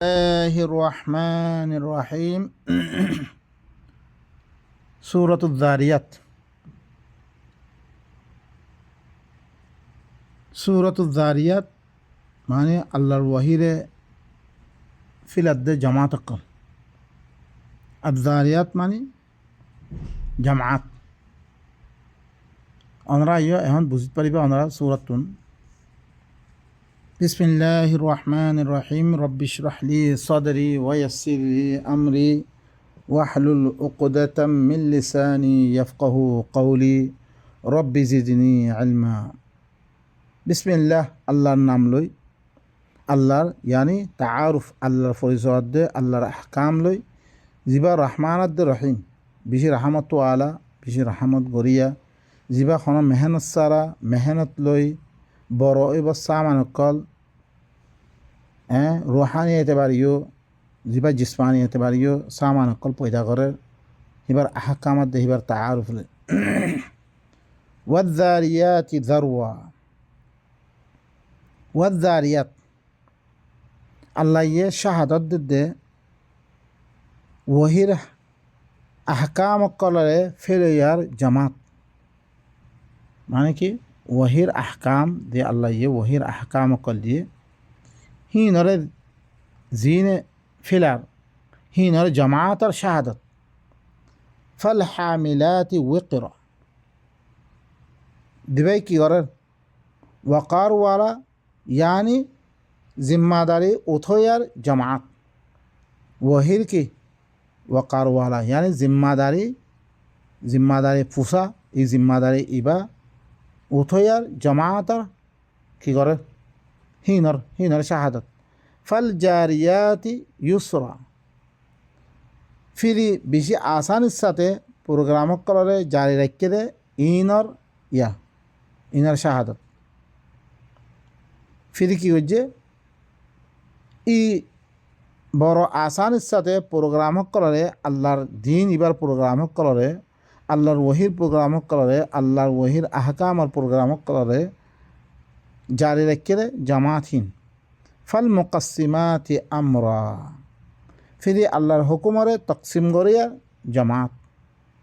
الله الرحمن الرحيم سورة الذاريات سورة الذاريات মানে আল্লাহর ওয়াহিরে ফিলাদ্দে জামাত কল আয-যারিয়াত মানে জামাত আমরা এখন বুঝতে পারিবা আমরা সূরাতুন বিসমিল্লাহির রহমানির রহিম রব্বি ইশরাহ লি সাদরি ওয়া ইয়াসসির লি আমরি ওয়াহলুল উকদাতাম মিন লিসানি ইয়াফকাহু কওলি রব্বি জিদনি ইলমা। বিসমিল্লাহ আল্লাহর নাম লই, আল্লাহর ইয়ানি তাআরুফ আল্লাহর পরিচয় দে, আল্লাহর আহকাম লই জিবা রহমানাত দে রহিম বেশি রহমত আলা বেশি রহমত গরিয়া জিবা খন মেহনত সারা মেহনত লই বড় এবার সামানকল রুহানি এতেবারিও জিবা জিসমানি এতেবারিও সামানকল পয়দা করে এবার আহকামাত দে এবার তাআরুফ লই। ওয়ায-যারিয়াতি যারওয়া ওয়ায-যারিয়াত আল্লাহ ইয়ে শাহাদত দে ওহির আহকাম কলরে ফেরিয়ার জামাত মানে কি ওহির আহকাম দিয়ে আল্লাহ ইয়ে ওহির আহকাম কল দিয়ে হি নরে জিনে ফিলার হি নরে জামাত আর শাহাদত ফল হামিলাতি ওয়িকরা দিবাই কি করে ওয়াকার ওয়ালা यानी जिम्मेदारी उठोयार जमात वहीर की वकार वाला यानी जिम्मेदारी फुसा ये जिम्मेदारी इबा उठोयार जमात की करे हिनर शहादत फल जारियाती युसरा फिर बेशी आसानी साथे प्रोग्राम करे जारी रखे दे इनर शहादत फिर কি হচ্ছে ই বড় আসানির সাথে প্রোগ্রাম করে আল্লাহর দিন এবার প্রোগ্রাম করে আল্লাহর ওহির প্রোগ্রাম করে আল্লাহর ওহির আহকামর প্রোগ্রাম করে জারি রেখে জামাতহীন ফল মুকাসিমাতি আমরা ফির আল্লাহর হুকুমরে তকসিম করিয়া জামাত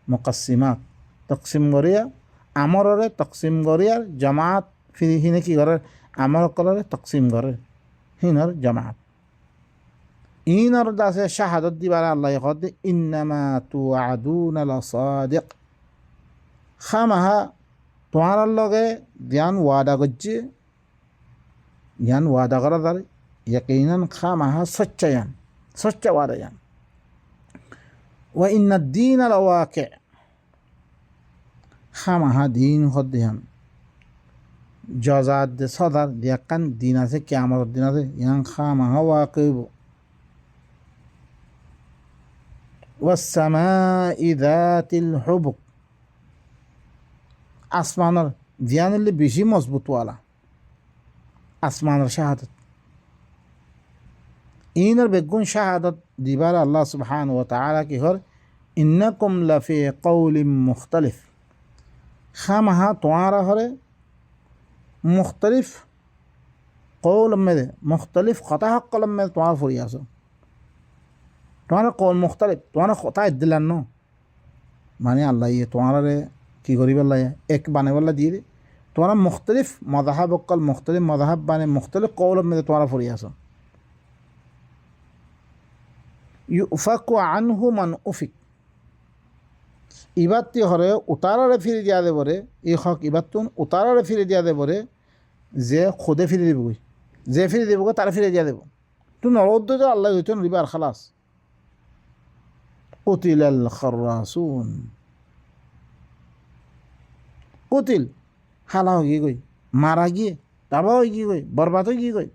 মুকাসিমাত তকসিম করিয়া আমররে তকসিম করিয়া জামাত ফির হিনে কি করে আমল কলরে তকসিম করে হিনর জামাত ইনর দাসে শাহাদত দিবার আল্লাহ কদ ইন্নামা তুআদুনা লাসাদিক খামাহা তোমার লগে জ্ঞান ওয়াদা করছে জ্ঞান ওয়াদা করা দার ইয়াকিনান খামাহা সচ্চা ওয়াদা জান ওয়া ইন্নাদ দীন লাওয়াকি খামাহা দিন হদ্দিয়ান জজাদ সদার দিয়াকান দিন আছে কিয়ামতের দিন আছে ইয়ান খামাহা ওয়াকিব ওয়াস-সামাই যাতিল হুবুক আসমানের দিয়ানলে বেশি মজবুত ওয়ালা আসমানের শাহাদত ইনার বেগুন শাহাদত দিবার আল্লাহ সুবহানাহু ওয়া তাআলা কি হর ইন্নাকুম লাফি কওলিম মুখতালিফ খামাহা তোয়ারা হরে मुख्तलिफ कौल में मुख्तलिफ ख़ता कलम में तुम्हारा फरियासो तुम्हारा कौल मुख्तलिफ तुम्हारा ख़ता दिलानो माने अल्लाह ये तुम्हारा रे की गरीब अल्लाह एक बाने वाला दिए तुम्हारा मुख्तलिफ मज़हब कल मुख्तलिफ मज़हब बाने मुख्तलिफ कौल में तुम्हारा फरियासो युफ़कु अन्हु मन उफ़िक इबाती हरे उतारा फिर दिया दे बरे ये हक इबातुन उतारा फिर दिया दे बरे जे खुदे फिर देबो जे फिर देबो तारा फिर दिया देबो तू नरद तो अल्लाह हইতো রিবার খালাস কুতিলাল খারাসুন কুতিল হালা হয়ে গই মারা গিয়ে তাবা হয়ে গই বরবাদ হয়ে গই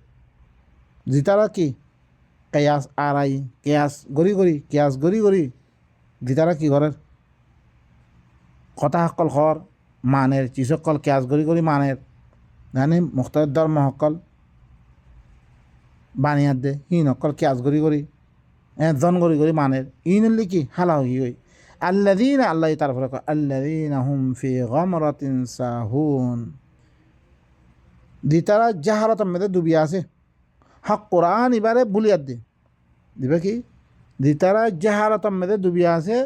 জিতারা কি কিয়াস আরাই কিয়াস গরি জিতারা কি করে কথা হকল খর মানের চিসকল কিয়াস গরি মানের জানি মুখতার ধর্ম হকল বানিয়াত দে হি নকল কিয়াস গরি জন গরি মানের ইনলি কি হালা হই গই আল্লাযীনা আল্লাহ তার ফলে আল্লাযীনা হুম ফি গামরাতিন সাহুন দি তারা জাহারাতের মধ্যে ডুবিয়ে আছে হক কোরআন এবারে বুলিয়াত দে দিবে কি দি তারা জাহারাতম মেদে ডুবিয়া আছে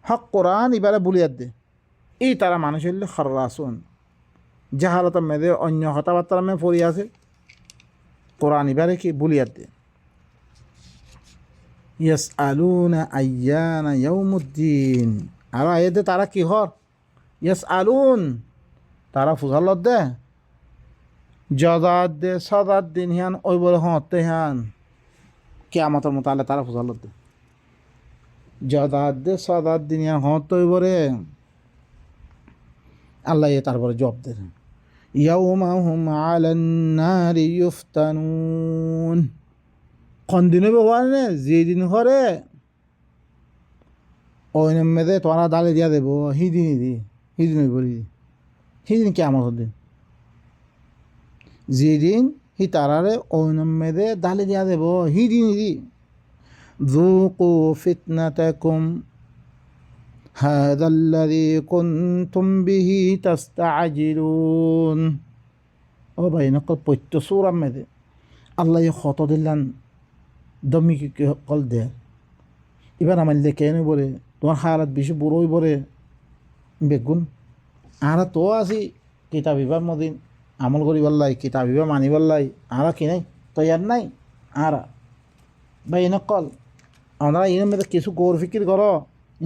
হক কোরআন ইবারে বুলিয়াত দে এই তারা মানুষ হইলে খররাসুন জাহারাতম মেদে অন্য কথাবার্তার মে পড়ি আছে কোরআন ইবারে কি বুলিয়াত দে ইয়াসআলুনা আইয়ানা ইয়াউমুদ্দিন আর আয়াতে তারা কি হর ইয়াসআলুন তারা ফুজালত দে জদাত দে সদাত দিন হিয়ান ওই বলে হতে হিয়ান কিয়ামতের মোতালে তারা ফুজালত দে জদাত দে সদাত দিন হিয়ান হতে ওই বলে আল্লাহ তারপরে জবাব দেন ইয়াউমা হুম আলান নারি ইউফতানুন কোন দিনে ব্যবহার নে যেদিন করে ওই মেদে তোরা দালে দিয়া দেব হিদিন বলি হিদিন কিয়ামতের দিন যেদিন হি তারারে ওই মেদে দালে দিয়া দেব হিদিন যুকু ফিতনাতাকুম হাযা আল্লাযী কুনতুম বিহি তাস্তাজিলুন ও ভাই নকল পত্য সূরা মেদে আল্লাহ খত দিলান দমি কি কল দে এবার আমার কেন বলে তোমার হালাত বেশি বড়ই বলে বেগুন আর তো আছি কিতাব ইবার মদিন আমল করি বললাই কিতাব ইবার মানি বললাই আর কি নাই তৈয়ার নাই আর ভাই নকল আমরা এর মধ্যে কিছু গৌর ফিকির করো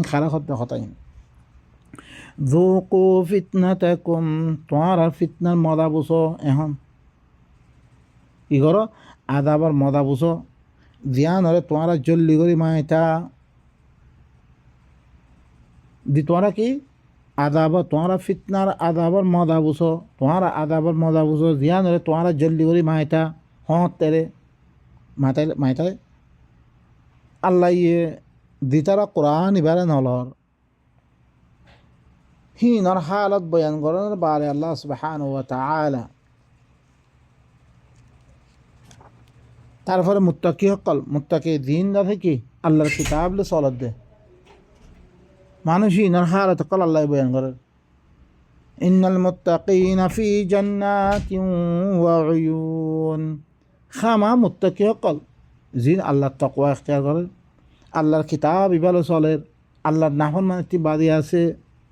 খারাপ হতে হতাই যুকু ফিতনাতাকুম তোমার আর ফিতনার মজা বুঝো এখন ই করো আদাবার মজা বুঝো ধ্যান হলে তোমারা জল্দি করি মাইটা দি তোমরা কি আদাবর তোমারা ফিতনার আদাবর মজা বুঝো তোমারা আদাবর মজা বুঝো ধ্যান হলে তোমারা জল্দি করি মাইটা তেরে মাইটায় আল্লাহ ইয়ে দিতারা কোরআন ইবারে নলর হিনর হালত বয়ান করেন বারে আল্লাহ সুবহানাহু ওয়া তাআলা তারপরে মুত্তাকি হকল মুত্তাকি দিন দা থেকে আল্লাহর কিতাব লে চলত দে মানুষ হিনর হালত কল আল্লাহ বয়ান করেন ইন্নাল মুত্তাকিনা ফি জান্নাতিন ওয়া উয়ুন খামা মুত্তাকি হকল জিন আল্লাহর তাকওয়া ইখতিয়ার করেন আল্লাহর কিতাব ইবালো চলে আল্লাহর নাফরমানিতে বাজি আছে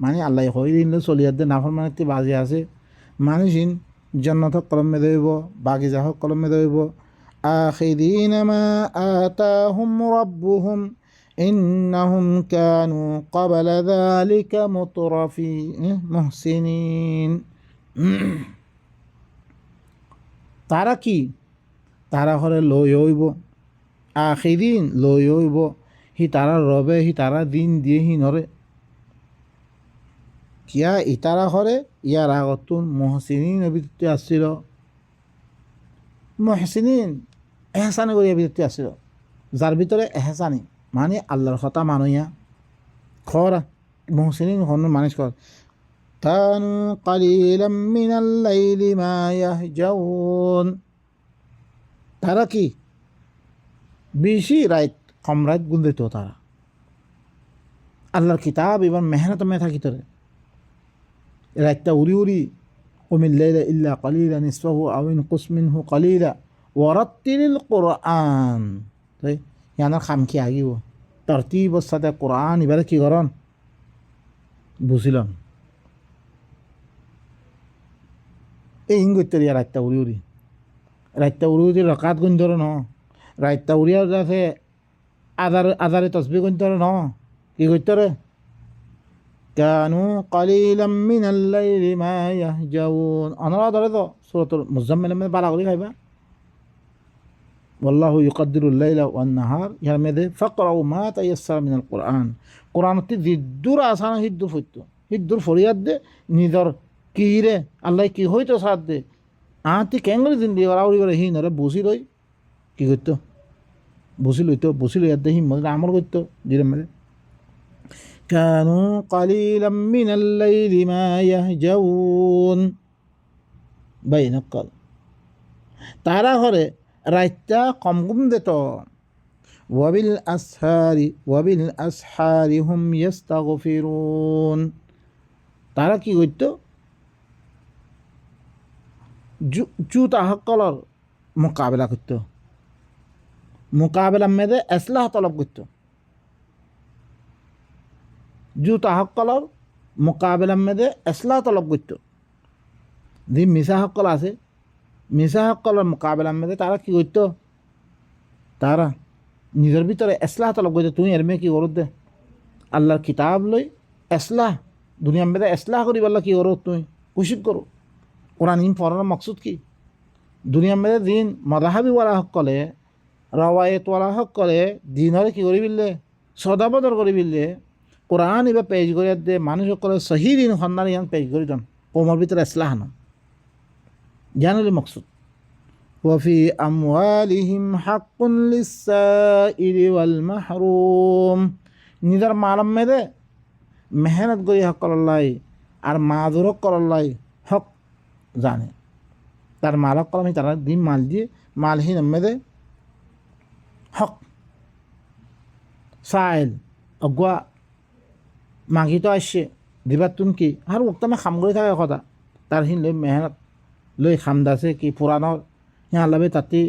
মানে আল্লাহ হই দিন চলিয়ার নাফরমানিতে বাজি আছে মানুষিন জান্নাত কলমে দেব বাগিজা হক কলমে দেব আখিদিন মা আতাহুম রাব্বুহুম ইন্নাহুম কানু ক্বাবলা যালিকা মুহসিনিন তারা কি তারা হরে লই হইব আখিদিন লই হইব হি তারা রবে হি তারা দিন দিয়ে হি নরে কিয়া ইতারা হরে ইয়ার আগতুন মহসিনিন অভিযুক্তি আসছিল মহসিনিন এহসানি করিয়া অভিযুক্তি আসছিল যার ভিতরে এহসানি মানে আল্লাহর কথা মানুয়া খরা মহসিনিন হন মানুষ কর কানু কালিলাম মিনাল লাইলি মা ইয়াহজাউন তারা কি বেশি রাত কম রাত গুনদিত তারা আল্লাহর কিতাব এবার মেহনত মে থাকি তোরে রাতটা উড়ি উড়ি কুমিল লাইলা ইল্লা কালিলা নিসফাহু আও ইনকুস মিনহু কালিলা ওয়ারাত্তিলিল কোরআন তাই ইয়ানার খাম কি আগিব তরতিবর সাথে কোরআন এবারে কি করন বুঝিলাম এই ইঙ্গিত রাতটা উড়ি উড়ি রকাত গুণ ধরে ন রাতটা উড়িয়া আছে আদারে তসবি গুণ ধরে ন কি করতে রে কানু কালিলাম মিনাল লাইলি মা ইয়াহজাউন অনরা ধরে তো সূরাতুল মুজাম্মিল মে বালা করে খাইবা والله يقدر الليل والنهار يا مده فقرأوا ما تيسر من القرآن قرآن تدور آسان هدور فرياد دے نيدر كيره الله كي ہوئی تو ساتھ دے آنتی کینگل زندگی وراوری وره ہی نره بوسی لئی কি করতো বসি লইয়ার দেখি মধ্যে আমল করতো ধীরে মেরে কানু কালিলাম মিনাল লাইলি মা ইয়াহজাউন বাইনাকাল তারা ঘরে রাতটা কম ঘুম দিত ওয়াবিল আসহারি হুম ইয়াস্তাগফিরুন তারা কি করত জুতা হকলর মোকাবেলা করত মোকাবেলার মেয়েদের এসলাহ তলব করতো জুতা সকলৰ মোকাবেলার মেয়েদের এসলাহ তলব করতো যে মিশা সকল আছে মিশা সকলের মোকাবেলার মেয়েদের তারা কি করতো তারা নিজের ভিতরে এসলাহ তলব করতো তুমি এর মেয়ে কি করো দে আল্লাহর কিতাব লই এসলাহ দুনিয়ার মেয়েদের এসলাহ করি বললা কি করো তুমি কুশিক করো কোরআন ইন পড়ানোর মকসুদ কি দুনিয়ার মেয়েদের দিন মদাহাবিওয়ালা সকলে রওয়ায়তওয়ালা সকলে দিনরে কি করি বিললে সদাবদর করি বিললে কোরআন এবার পেশ করে দে মানুষ সকলে সহি দিন সন্ধান ইয়ান পেশ করে দেন কোমর ভিতরে এসলাহ না জ্ঞান হলে মকসুদ ওয়াফি আমওয়ালিহিম হাক্কুন লিসাইরি ওয়াল মাহরুম নিজের মালাম মেদে মেহনত করি হক করল্লাই আর মাদুর হক করল্লাই হক জানে তার মাল হক কলামি তারা দিন মাল দিয়ে মালহীন মেদে হক সাইল অগুয়া মাগি তো আসছে দিবার তুন কি আর ওক্তামে খাম করে থাকে কথা তার হিন লই মেহনত লই খামদাছে কি পুরানোর হিঁ আল্লাবে তাতে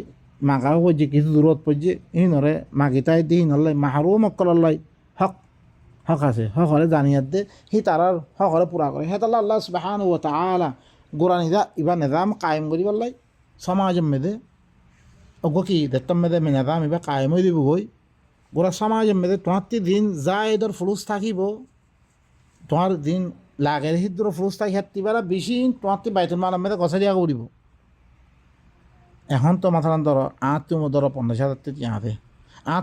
মাগাও পড়ছে কিছু দূরত পড়ছে হিনরে মাগিতাই দি হিনলাই মাহরুম অকললাই হক হক আছে হক হলে জানিয়াত দে সি তারার হক হলে পুরা করে হেতাল্লা আল্লাহ সুবহানাহু ওয়া তাআলা গোড়া নিজা ইবা নিজাম কায়েম করি বললাই সমাজের মেদে অগো কি দেখতাম মেদে নিজাম ইবা কায়েম হয়ে দিব গই গোড়া সমাজের মেদে তোমার দিন যা এদের ফুলুস থাকিব তোমার দিন লাগের হিদ্র ফুলুস থাকি হাতি বেলা বেশি তোমার বাইতুল মাল মেদে গছা দিয়া করিব এখন তো মাথান ধরো তো ধরো 50,000 তিয়াঁতে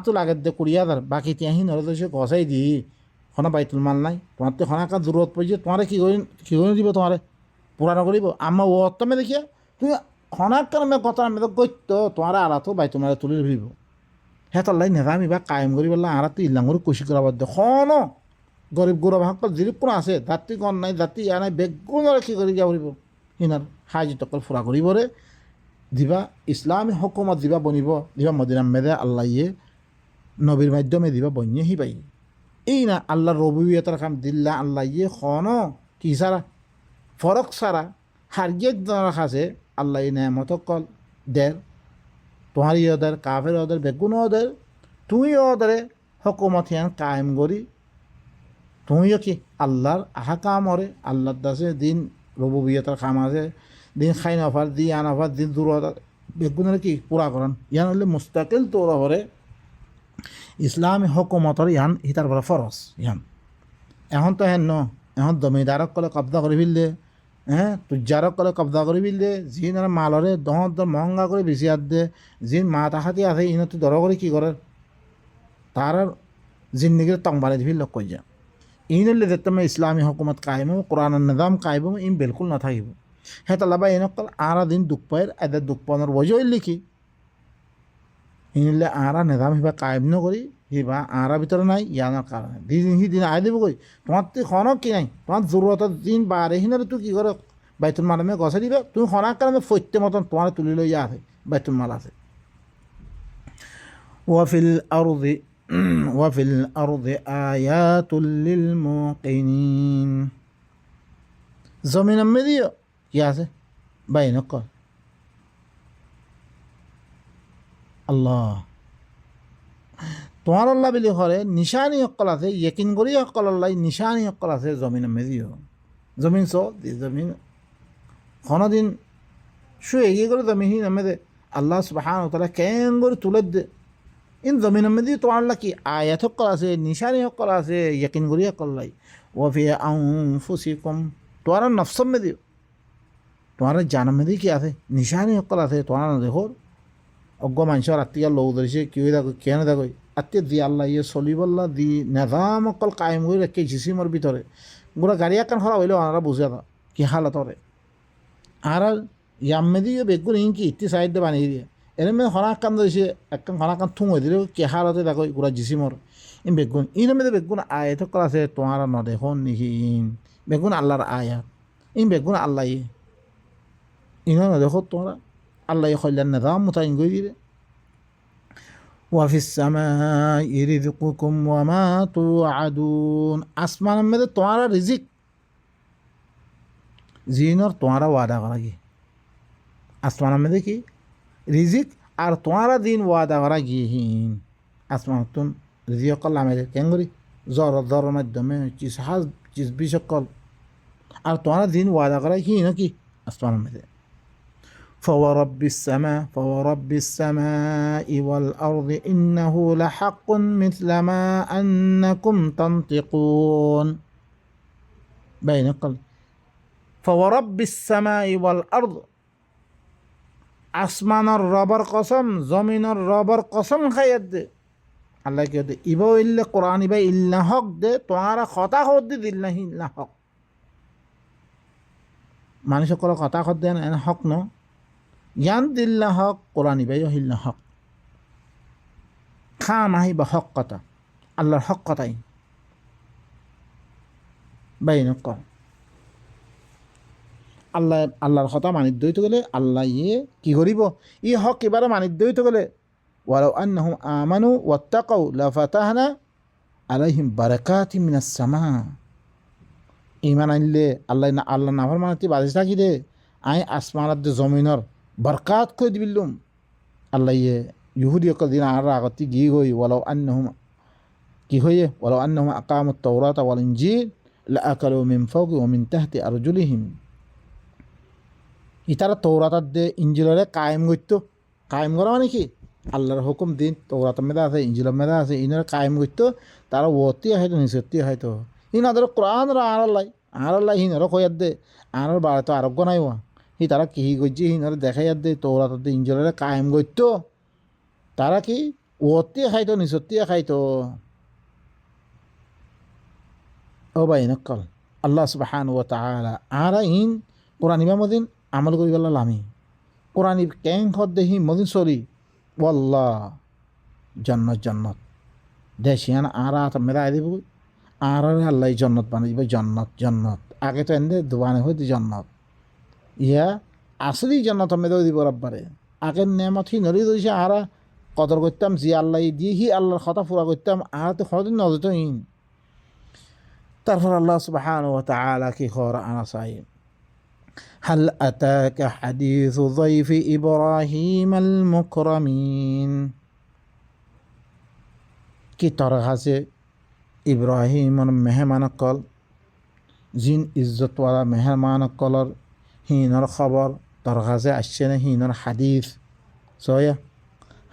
তো লাগের দে 20,000 বাকি তিয়াহি নরে তো সে গছাই দি খনা বাইতুল মাল নাই তোমার তো খনাকা দূরত পড়ছে তোমারে কি করে দিব তোমারে পুরানো করিব আম্মা ও অত্তমে দেখিয়া তুমি খনাকার মে কথা মেদে গত্য তোমার আড়াতো বাইতুল মালে তুলি ধরিব হ্যাঁ তাল্লাই নেজামি বা কায়েম করি বললাম আড়াতো ইল্লাঙ্গর কুশি করাবার দে খন গরিব গৌরব সকল যদি কোনো আছে জাতি গণ নাই জাতি ইয়া নাই বেগুণরে কি কৰি যাব পাৰিব সিনার হাজি টকল ফুৰা কৰিবরে দিবা ইসলামী হকুমত দিবা বনিব দিবা মদিনার মেদে আল্লাহ ইয়ে নবীর মাধ্যমে দিবা বনিয়ে হি পাই এই না আল্লাহর রবুবিয়তার কাম দিল্লা আল্লাহ ইয়ে খন কি সারা ফরক সারা হারিয়ে রাখাছে আল্লাহ ই নেমত কল দের তোমার ওদের কাফের ওদের বেগুন ওদের তুই ওদের হকুমত হিয়ান কায়েম করি তুমিও কি আল্লাহর আহা কাম হরে আল্লাহর দাসে দিন রবুবিয়তার কাম আছে দিন খাই নফার দি আনাফার দিন দূর বেগুনের কি পুরা করান ইয়ান হলে মুস্তাকিল তোর হরে ইসলামী হকুমতর ইয়ান হিতার বড় ফরস ইয়ান এখন তো হেন এখন জমিদারক কলে কব্জা করে ফেললে হ্যাঁ তুজারক কলে কব্জা করে ফেললে যিন মালরে দহর দর মহঙ্গা করে বেশি আর দে যিন মা তাহাতি আছে ইনত দর করে কি করে তার জিন্দিগির টং বাড়ি ফেল লক্ষ যা ইনলে দেখতে ইসলামী হকুমত কায়েম কোরআনের নিজাম কায়েম ইন বিলকুল না থাকিব হ্যাঁ তাল্লাবা এনেকল আরা দিন দুঃখ পায়ের এদের দুঃখ পানোর বজয় লিখি ইনলে আরা নিজাম হিবা কায়েম নকরি হিবা আরা ভিতরে নাই ইয়ানোর কারণে দিন দিন আয় দিব কই তোমার তুই খনক কি নাই তোমার জরুরতের দিন বারে হিনারে তুই কী করে বাইতুল মালামে গছে দিবে তুমি খনার কারণে ফৈত্যে মতন তোমার তুলি লইয়া আছে বাইতুল মাল আছে ওয়াফিল আরদি আয়াতুল লিল মুকিনিন জমিন মেদিও কি আছে বাইন কর আল্লাহ তোমার আল্লাহ বিলি ঘরে নিশানি অকল আছে ইয়েকিন করি অকল আল্লাহ নিশানি অকল আছে জমিন মেদিও জমিন জমিন কোনোদিন শুয়ে এগিয়ে করে জমিন মেদে আল্লাহ সুবহানাহু ওয়া তাআলা কেন করে তুলে দে ইন জমিন মেদি তোমার আল্লাহ কি আয়াত অকল আছে নিশানি অকল আছে ইয়েকিন করি অকল লাই ওয়াফি আনফুসিকুম তোমার নফসম মেদিও তোমার জান মেদি কি আছে নিশানি অকল আছে তোমার দেখো অজ্ঞ মানুষের আত্মীয় লৌ ধরিছে কি হয়ে থাকো কেন দেখো আত্মীয় দি আল্লাহ ইয়ে চলিবল্লা দি নেজাম অকল কায়েম করে রেখে জিসিমর ভিতরে গোটা গাড়ি একান খরা হইলেও আনারা বুঝে দাও কি হালতরে আর ইয়ামে দিয়ে বেগুন ইনকি ইতি সাইড দিয়ে বানিয়ে দিয়ে এর মেয়ে হনাকান ধরেছে একখান হনাকান থুঁ হয়ে দিলে কি হালতে দেখো গোটা জিসিমর ইন বেগুন ইন মেয়েদের বেগুন আয়াত কল আছে তোমার নদেখন নিহি ইন বেগুন আল্লাহর আয়াত ইন বেগুন আল্লাহ ইন নদেখো তোমরা আল্লাহ কল্যাণ নিজাম মোতায়েন করে দিলে ওয়াফিস সামাই রিজকুকুম ওয়া মা তুআদুন আসমানের মধ্যে তোমার রিজিক জিনর তোমারা ওয়াদা করা কি আসমানের মধ্যে কি রিজিক আর তোমারা দিন ওয়াদা করা গিয়েহীন আসমানতুন রিজিকল নামের কেঙ্গুরি জ্বর মাধ্যমে চিজ চিজ বিষকল আর তোমারা দিন ওয়াদা করা কি নাকি আসমানের মধ্যে فورب السماء والأرض إنه لحق مثل ما أنكم تنطقون بين القلب فورب السماء والأرض আসমানের রবার কসম জমিনের রবার কসম খাইয়াত দে আল্লাহ কে দে ইবা ইল্লা কোরআন ইবা ইল্লা হক দে তোমারা কথা হদ দে দিল্লাহি ইল্লা হক মানুষ সকল কথা হদ দেন এনে হক ন ইয়ান দিল্লা হক কোরআন ইবা ইল্লা হক খা নাহি বা হক কথা আল্লাহর হক কথাই বাইন কম আল্লাহর কথা মানিত দইতে গেলে আল্লাহ ইয়ে কি করিব ই হক এবারে মানিত দইতে গেলে ওয়ালাউ আন্নাহুম আমানু ওয়াত্তাকাউ লাফাতাহনা আলাইহিম বারাকাতিম মিনাস সামা ঈমান আনলে আল্লাহ নাফর মানতি বাজিস থাকি দে আই আসমানাত দে জমিনর বরকাত কই দিবিল্লুম আল্লাহ ইয়ে ইহুদি কল দিন আর আগতি গিয়ে গই ওয়ালাউ আন্নাহুম কি হইয়ে ওয়ালাউ আন্নাহুম আকামুত তাওরাতা ওয়াল ইনজিল লাআকালু মিন ফাওকি ওয়া মিন তাহতি আরজুলিহিম ইতারা তৌরাতার দে ইঞ্জিলরে কায়েম করতো কায়েম করা মানে কি আল্লাহর হুকুম দিন তৌরাতের মেধা আছে ইঞ্জিলের মেধা আছে ইনারা কায়েম করতো তারা ওতি হয়তো নিষত্তি হয়তো ইনাদের কোরআন আল্লাহ হিনারও কয়ার দে আনার বাড়ে তো আরোগ্য নাই হি তারা কি করছে হিনারা দেখাইয়ার দে তৌরাতার দে ইঞ্জিলরে কায়েম করতো তারা কি ওতি খাইতো নিষত্তি খাইতো ও ভাই নকল আল্লাহ সুবহানাহু ওয়া তাআলা আরা ইন কোরআন ইমামদিন আমল করি গেল আমি কোরআন ক্যাং হদ দেহি মদিন সরি ওয়াল্লাহ জন্নত দেশিয়ান আরা মেরা দিব আর আল্লাহ জন্নত বানাই দিব জন্নত আগে তো এনে দোয়ানে হইতে জন্নত ইয়া আসলি জন্নত মেয়েও দিব রব্বারে আগে নেমত হি নড়ি দিয়েছে আরা কদর করতাম জি আল্লাহ দিয়ে হি আল্লাহর কথা পুরা করতাম আর তো কোনোদিন নজর ইন তারপর আল্লাহ সুবহানাহু ওয়া তাআলা কি খবর আনা চাই هل أتاك حديث ضيف إبراهيم المكرمين কি তরক আছে ইব্রাহিমর মেহমানকল জিন ইজ্জতওয়ালা মেহমানকলর হিনর খবর তরক আছে আসছে না হিনর হাদিস সয়া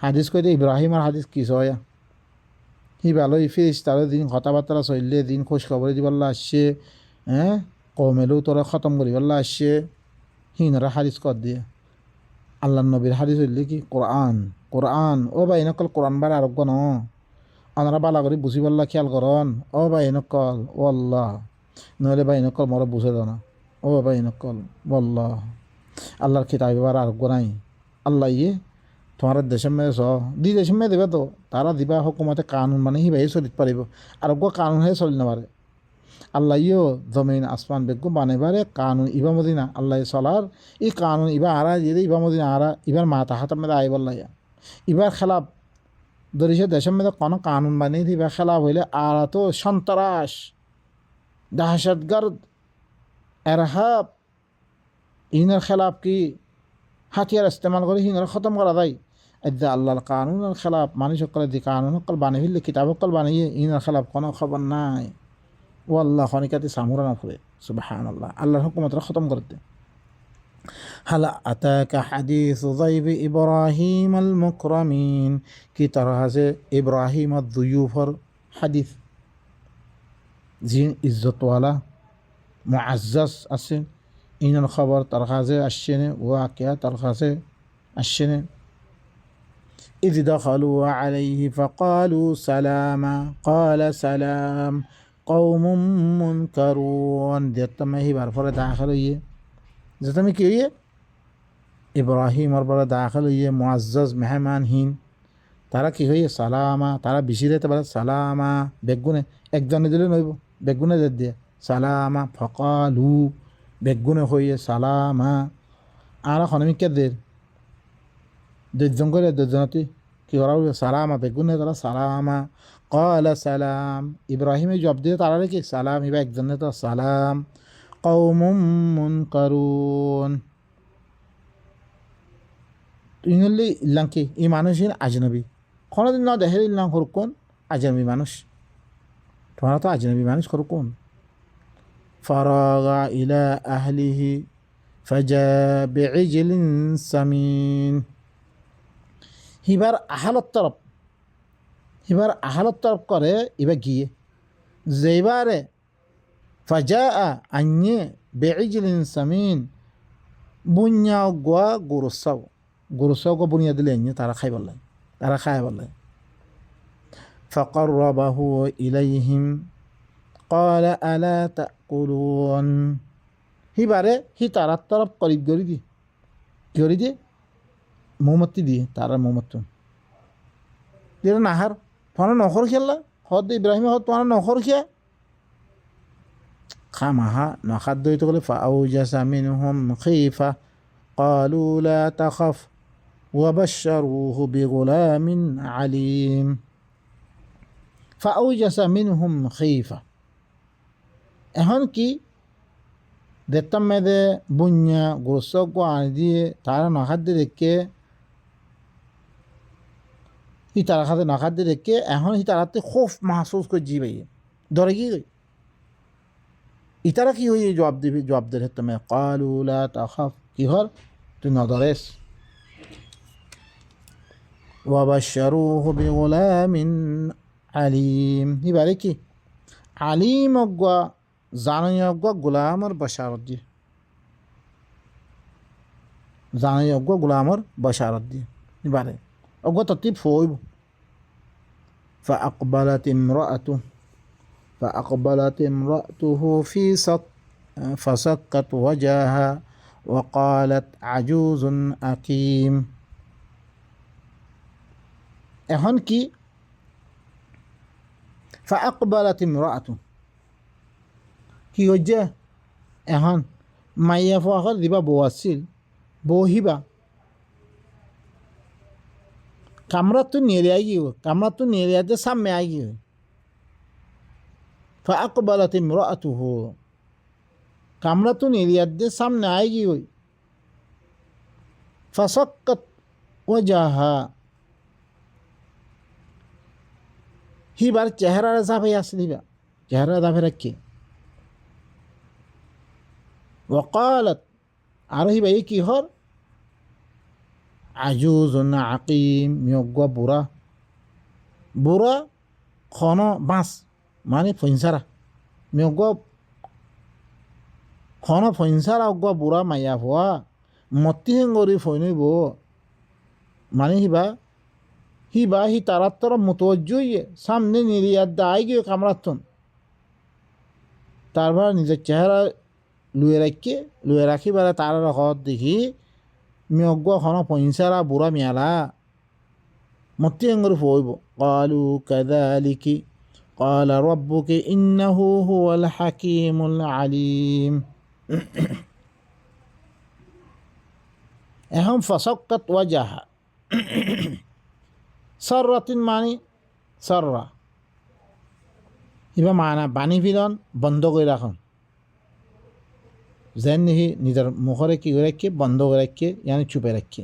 হাদিস কইতে ইব্রাহিমর হাদিস কি সয়া হি ভালোই ফিরিস তার দিন কথাবার্তা চললে দিন খোঁজ খবর দিবল্লা আসছে হ্যাঁ কমেলেও তোরা খতম করিবল্লা আসছে হিনরা হাদিস কর দিয়ে আল্লাহ নবীর হাদিস হইলে কি কোরআন ও ভাই নকল কোরআন বার আরোগ্য ন আনারা বালা করে বুঝি পারলা খেয়াল করন ও ভাই নকল ও আল্লাহ নইলে ভাই নকল মরা বুঝে দাও না ও ভাই নকল বল্লাহ আল্লাহর খিতাব বার আরোগ্য নাই আল্লাহ ইয়ে তোমার দেশের মেয়ে দি দেশের মেয়ে দেবে তো তারা দিবা হুকুমতে কানুন মানে হি ভাই চলিত পারিব আরোগ্য কানুন হয়ে চলি না পারে আল্লাহ ইয়ো জমিন আসমান বেগম বানাইবারে কানুন ইবা মদিনা আল্লাহ চলার ই কানুন ইবা আরা যে ইবা মদিনা আরা ইবার মাথা হাতের মেয়েদা আইব লাইয়া ইবার খেলাপ ধরিছে দেশের মেয়েদা কোনো কানুন বানিয়ে দিবা খেলাপ হইলে আরা তো সন্ত্রাস দাহশতগর্দ এরহাব ইনার খেলাপ কি হাতিয়ার ইস্তেমাল করে হিনার খতম করা যায় এদা আল্লাহর কানুনের খেলাপ মানুষ সকলে দি কানুন সকল বানিয়ে ফেললে কিতাব সকল বানিয়ে ইনার খেলাপ কোনো খবর নাই ও আল্লাহ খনিকাতে সামুরা না ফুরে সুবহানাল্লাহ আল্লাহর হুকুমতরা খতম করতে হাল আতাকা হাদিসু যাইবি ইব্রাহিমাল মুকরামিন কি তারা আছে ইব্রাহিমাদ দুয়ুফর হাদিস জিন ইজ্জতওয়ালা মুআজ্জাজ আছে ইনার খবর তার কাছে আসছে না ওয়াকিয়া তার কাছে আসছে না إذ دخلوا عليه فقالوا سلاما قال سلام قوم منكرون دیتا میں ہی بار پر داخل ہوئیے جتا میں کی ہوئیے ইব্রাহিম আর বড় দাখিল হইয়ে মুআজ্জাজ মেহমানহীন তারা কি হইয়ে সালামা তারা বেশি দিতে পারে সালামা বেগুনে একজনে দিলে নইব বেগুনে দিয়ে সালামা ফকালু বেগুনে হইয়ে সালামা আর খনমিকে দের দুজন করে দুজনতি কি করা সালামা বেগুনে তারা সালামা قال سلام ইব্রাহিম জবাব দিয়ে তারা কি সালাম ইবা একজনে তো সালাম قوم منكرون ইনলি ইল্লাংকি এই মানুষ আজনবী কোনোদিন না দেখে ইল্লাং হরকুন আজনবী মানুষ তোমরা তো আজনবী মানুষ হরকুন ফারাগা ইলা আহলিহি ফাজা বিইজলিন সামিন হিবার আহালত তরফ করে এবার গিয়ে যেবারে ফাজা আন্যে বেইজলিন সামিন বুনিয়া গোয়া গরুসাও গো বুনিয়া দিলে আন্যে তারা খাই বললেন ফাকাররাবাহু ইলাইহিম ক্বালা আলা তাকুলুন হিবারে হি তারার তরফ করিব গরি দিয়ে মোমবাতি দিয়ে তারা মোমবাতি দিয়ে নাহার তোমার নখর খেললা হদ ইব্রাহিম হদ তোমার নখর খেয়া খামাহা নখাদ্য হইতে গেলে ফাআউজাসা মিনহুম খিফা ক্বালু লা তাখাফ ওয়াবাশশারুহু বিগুলামিন আলিম ফাআউজাসা মিনহুম খিফা এখন কি দেখতাম মেয়েদে বুঞ্ঞা গোসক আনি দিয়ে তারা নখাদ্য দেখে হি তারা খাতে নখাদ্য দেখে এখন হি তারাতে খোফ মাহসুস করে জি ভাই ধরে কি ইতারা কি হয়ে জবাব দিলে তুমি ক্বালু লা তাখাফ কি হর তুই ন ধরেস ওয়াবাশশারুহু বিগুলামিন আলিম হিবারে কি আলিম অজ্ঞা জানাই অজ্ঞা গোলামর বশারত দিয়ে এবারে অজ্ঞা তত্তিব ফইব فأقبلت امرأته فسكت وجهها وقالت عجوز أقيم এখন কি فأقبلت امرأته কি হচ্ছে এখন মাইয়া ফুয়াখর দিবা বউ আসছিল বউ হিবা কামরাত তো নিয়ে গিয়ে কামরাত তো নিয়ে সামনে আগিয়ে فأقبلت امرأته কামরাতুন এরিয়াদের সামনে আইগি হই ফাসাক্কাত ওয়াজাহা হিবার চেহারার জাফে আসলিবা চেহারা জাফে রাখি ওয়াকালাত আর হিবা এই কি হর আজুজুন আকিম মিয়গ্গা বুড়া খন বাঁশ মানে ফইনসারা মিয়গ্গ খন ফইনসারা অগ্গ বুড়া মাইয়া হওয়া মতি হেঙ্গরি ফইনইব মানে হিবা হি তারার তরফ মুতওয়াজ্জুইয়ে সামনে নিরিয়াদ দায় গিয়ে কামড়াতন তারপর নিজের চেহারা লুয়ে রাখিবারে তার হদ দেখি মিয়গ্গ খন ফইনসারা বুড়া মিয়ালা মতি হেঙ্গরি ফইব ক্বালু কাযালিকি قال ربك إنه هو الحكيم العليم এখন ফাসাক্কাত ওয়াজাহা সররাতিন মানে সররা এবার মানা বাণী ফিরন বন্ধ করে রাখুন যেন নিহি নিজের মুখরে কি করে রাখে বন্ধ করে রাখে ইয়ানি চুপে রাখে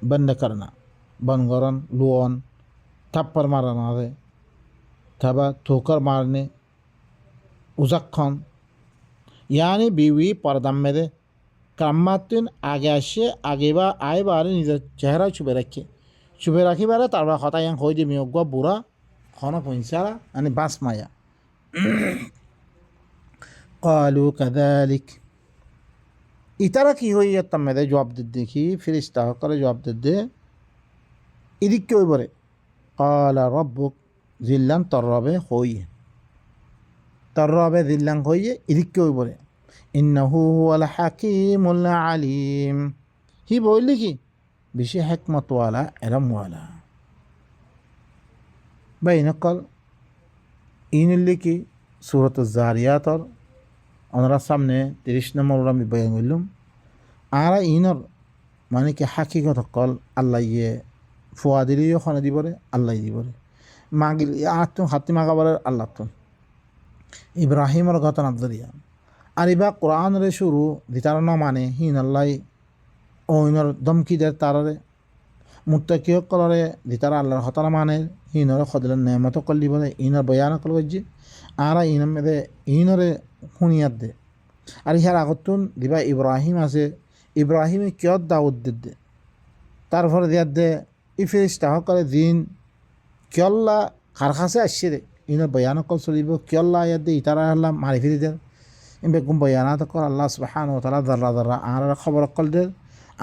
বন্ধ করনা বন করন লুয়ন থাপ্পর মারানো হবে থাবা ঠোকর মারনে উজাক্ষণ ইয়ানি বিবি পর্দাম মেরে কাম্মাতুন আগে আসে আগে বা আইবারে নিজের চেহারা চুপে রাখিবারে তারপর হতা ইয়াং হয়ে যে মিয়গ্গ বুড়া খন পইসারা মানে বাঁশ মায়া কালু কাদালিক ইতারা কি হয়ে যেতাম মেরে জবাব দেখি ফিরিস্তা করে জবাব দে এদিক কেউ বলে কালা রব্বুক জিল্লান তর্রবে জিল্লাং হইয়ে এদিক কেউ বলে ইন্নাহু হুয়াল হাকিমুল আলিম হি বললি কি বেশি হেকমতওয়ালা এরমওয়ালা বা ইনকল ইনল্লি কি সুরত জারিয়াতর ওনার সামনে 30 নম্বর আমি বয়ান করলাম আর ইনর মানে কি হাকিকত কল আল্লাহ ইয়ে ফুয়া দিলেও খনে দিবরে আল্লাহ দিবরে মাগিল আত্ম হাতি মাগাবরের আল্লাহ তো ইব্রাহিমর ঘটনা দরিয়া আর ইবা কোরআন রে শুরু দিতার ন মানে হিন আল্লাহ ওইনর দমকি দের তারারে মুত্তাকিও কলরে দিতারা আল্লাহর হতারা মানে ইনরে খদলের নেমত কল্লি বলে ইনর বয়ান কল গজ্জি আরা ইনর মেদে ইনরে হুনিয়াত দে আর ইহার আগতুন দিবা ইব্রাহিম আছে ইব্রাহিমে কিয়ত দাউদ দে তারপরে দিয়ার দে ই ফেরিস্তা সকলে দিন কিয়ল্লা কার কাছে আসছে রে ইনর বয়ান কল চলিব কিয়ল্লা ইয়াদ দে ইতারা আল্লাহ মারি ফিরি দেন ইন বেগুম বয়ানাত কল আল্লাহ সুবহানাহু ওয়া তাআলা দাররা দাররা আর খবর কল দে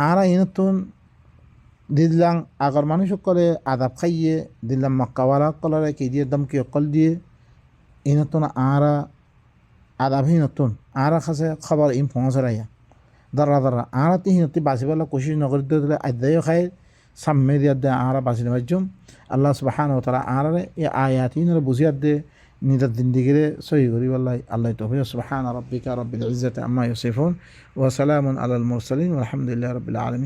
আরা ইনতুন দিলাম আগর মানুষ করে আদাব খাইয়ে দিলাম মক্কাওয়ালা কলরে কি দিয়ে দম কি অকল দিয়ে এই নতুন আরা আদাবহি নতুন আরা খাসে খবর ইম পৌঁছাইয়া দারা দারা আরা তিহিনতি বাঁচিবেলা কোশিশ নকরি দিলে আদায় খাই সাম্মে দিয়া দে আরা বাঁচি বাজ্যম আল্লাহ সুবহানাহু ওয়া তাআলা আরারে এই আয়াত ইনরে বুঝিয়াত দে নিজের জিন্দিগিরে সহি করি বল্লাই আল্লাহ তৌফিক সুবহান রাব্বিকা রাব্বিল ইজ্জাতি আম্মা ইয়াসিফুন ওয়া সালামুন আলাল মুরসালিন ওয়া আলহামদুলিল্লাহি রাব্বিল আলামিন।